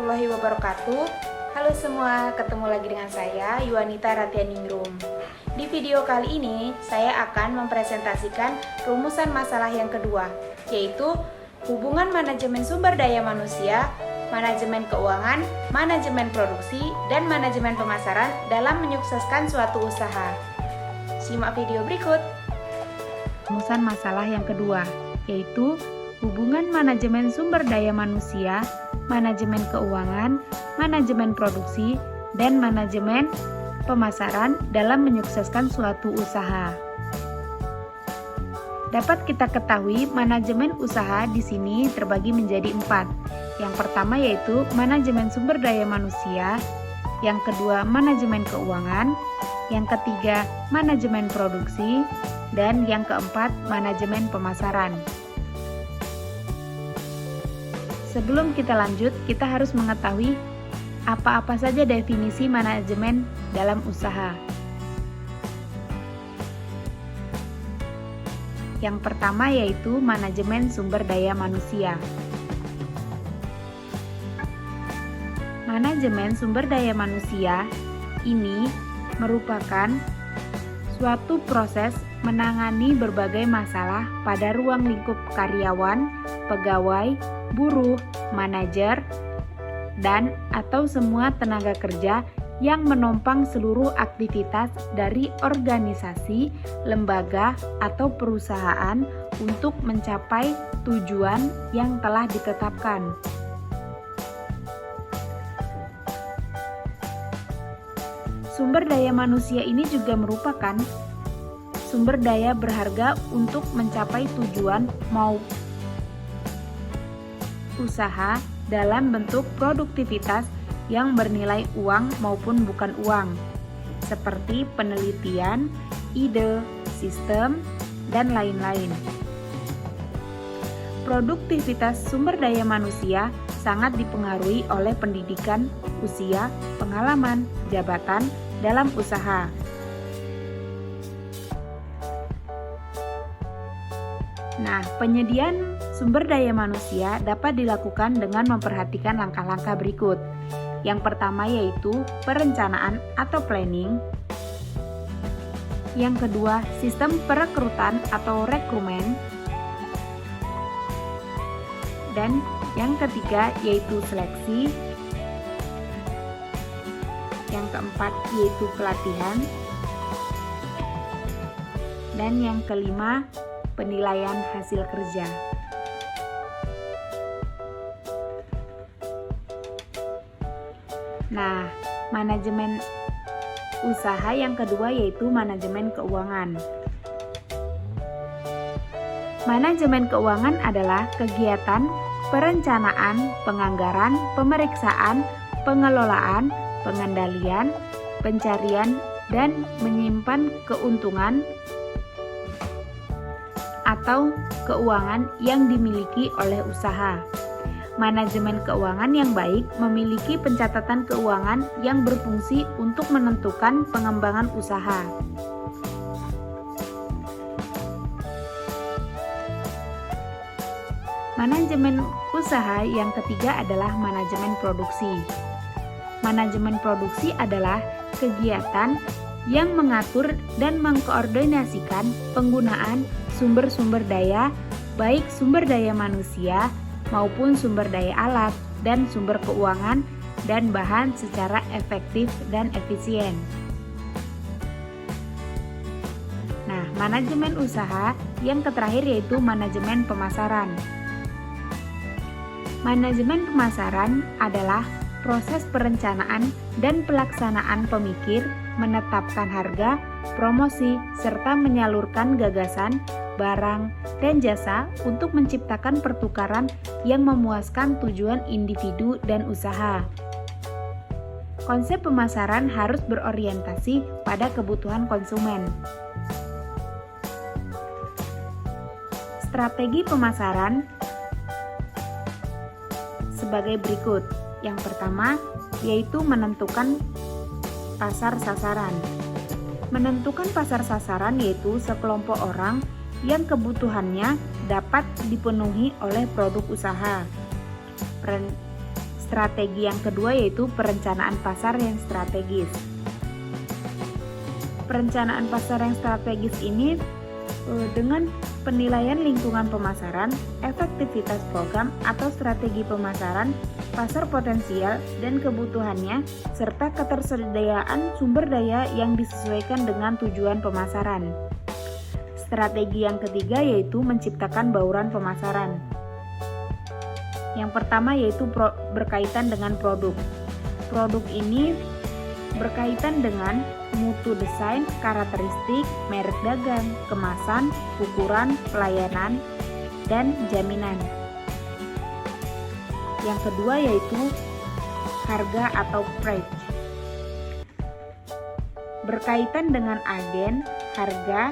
warahmatullahi wabarakatuh. Halo semua, ketemu lagi dengan saya Yuanita Ratianingrum. Di video kali ini saya akan mempresentasikan rumusan masalah yang kedua, yaitu hubungan manajemen sumber daya manusia, manajemen keuangan, manajemen produksi, dan manajemen pemasaran dalam menyukseskan suatu usaha. Simak video berikut. Rumusan masalah yang kedua, yaitu hubungan manajemen sumber daya manusia, manajemen keuangan, manajemen produksi, dan manajemen pemasaran dalam menyukseskan suatu usaha. Dapat kita ketahui, manajemen usaha di sini terbagi menjadi 4. Yang pertama yaitu manajemen sumber daya manusia, yang kedua manajemen keuangan, yang ketiga manajemen produksi, dan yang keempat manajemen pemasaran. Sebelum kita lanjut, kita harus mengetahui apa-apa saja definisi manajemen dalam usaha. Yang pertama yaitu manajemen sumber daya manusia. Manajemen sumber daya manusia ini merupakan suatu proses menangani berbagai masalah pada ruang lingkup karyawan, pegawai, buruh, manajer, dan atau semua tenaga kerja yang menopang seluruh aktivitas dari organisasi, lembaga, atau perusahaan untuk mencapai tujuan yang telah ditetapkan. Sumber daya manusia ini juga merupakan sumber daya berharga untuk mencapai tujuan mau usaha dalam bentuk produktivitas yang bernilai uang maupun bukan uang, seperti penelitian, ide, sistem, dan lain-lain. Produktivitas sumber daya manusia sangat dipengaruhi oleh pendidikan, usia, pengalaman, jabatan dalam usaha. Nah, penyediaan sumber daya manusia dapat dilakukan dengan memperhatikan langkah-langkah berikut. Yang pertama yaitu perencanaan atau planning. Yang kedua, sistem perekrutan atau rekrutmen. Dan yang ketiga yaitu seleksi. Yang keempat yaitu pelatihan. Dan yang kelima, penilaian hasil kerja. Nah, manajemen usaha yang kedua yaitu manajemen keuangan. Manajemen keuangan adalah kegiatan perencanaan, penganggaran, pemeriksaan, pengelolaan, pengendalian, pencarian, dan menyimpan keuntungan atau keuangan yang dimiliki oleh usaha. Manajemen keuangan yang baik memiliki pencatatan keuangan yang berfungsi untuk menentukan pengembangan usaha. Manajemen usaha yang ketiga adalah manajemen produksi. Manajemen produksi adalah kegiatan yang mengatur dan mengkoordinasikan penggunaan sumber-sumber daya, baik sumber daya manusia maupun sumber daya alat dan sumber keuangan dan bahan secara efektif dan efisien. Nah, manajemen usaha yang terakhir yaitu manajemen pemasaran. Manajemen pemasaran adalah proses perencanaan dan pelaksanaan pemikir, menetapkan harga, promosi, serta menyalurkan gagasan, barang, dan jasa untuk menciptakan pertukaran yang memuaskan tujuan individu dan usaha. Konsep pemasaran harus berorientasi pada kebutuhan konsumen. Strategi pemasaran sebagai berikut. Yang pertama yaitu menentukan pasar sasaran. Menentukan pasar sasaran yaitu sekelompok orang yang kebutuhannya dapat dipenuhi oleh produk usaha. strategi yang kedua yaitu perencanaan pasar yang strategis. Perencanaan pasar yang strategis ini dengan penilaian lingkungan pemasaran, efektivitas program atau strategi pemasaran, pasar potensial dan kebutuhannya, serta ketersediaan sumber daya yang disesuaikan dengan tujuan pemasaran. Strategi yang ketiga yaitu menciptakan bauran pemasaran. Yang pertama yaitu berkaitan dengan produk. Produk ini berkaitan dengan mutu desain, karakteristik, merek dagang, kemasan, ukuran, pelayanan, dan jaminan. Yang kedua yaitu harga atau price. Berkaitan dengan agen, harga,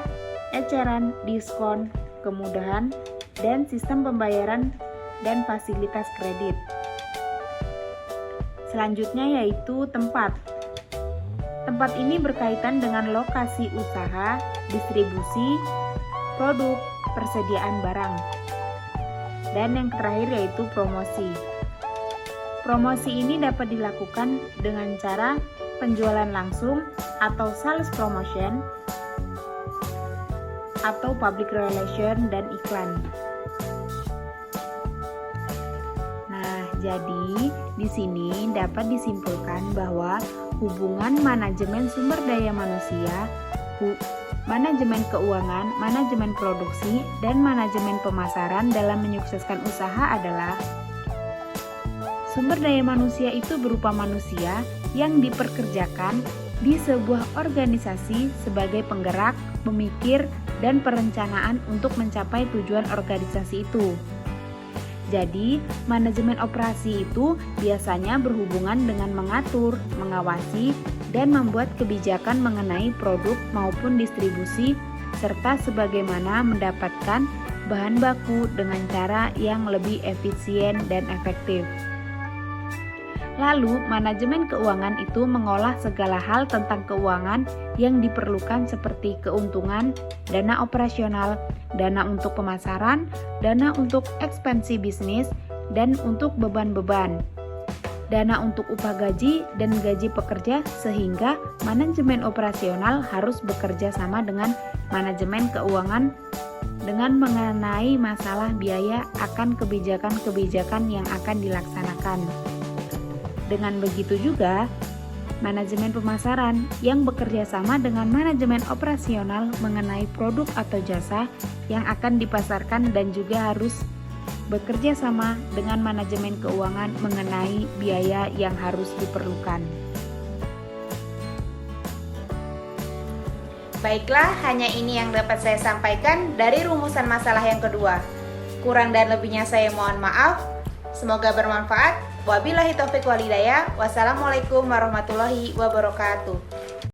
eceran, diskon, kemudahan, dan sistem pembayaran dan fasilitas kredit. Selanjutnya yaitu tempat. Tempat ini berkaitan dengan lokasi usaha, distribusi, produk, persediaan barang. Dan yang terakhir yaitu promosi. Promosi ini dapat dilakukan dengan cara penjualan langsung atau sales promotion atau public relation dan iklan. Nah, jadi di sini dapat disimpulkan bahwa hubungan manajemen sumber daya manusia, manajemen keuangan, manajemen produksi, dan manajemen pemasaran dalam menyukseskan usaha adalah sumber daya manusia itu berupa manusia yang diperkerjakan di sebuah organisasi sebagai penggerak, pemikir, dan perencanaan untuk mencapai tujuan organisasi itu. Jadi, manajemen operasi itu biasanya berhubungan dengan mengatur, mengawasi, dan membuat kebijakan mengenai produk maupun distribusi, serta sebagaimana mendapatkan bahan baku dengan cara yang lebih efisien dan efektif. Lalu, manajemen keuangan itu mengolah segala hal tentang keuangan yang diperlukan seperti keuntungan, dana operasional, dana untuk pemasaran, dana untuk ekspansi bisnis, dan untuk beban-beban, dana untuk upah gaji dan gaji pekerja, sehingga manajemen operasional harus bekerja sama dengan manajemen keuangan dengan mengenai masalah biaya akan kebijakan-kebijakan yang akan dilaksanakan. Dengan begitu juga, manajemen pemasaran yang bekerja sama dengan manajemen operasional mengenai produk atau jasa yang akan dipasarkan dan juga harus bekerja sama dengan manajemen keuangan mengenai biaya yang harus diperlukan. Baiklah, hanya ini yang dapat saya sampaikan dari rumusan masalah yang kedua. Kurang dan lebihnya saya mohon maaf. Semoga bermanfaat. Wabillahi taufiq wal hidayah. Wassalamualaikum warahmatullahi wabarakatuh.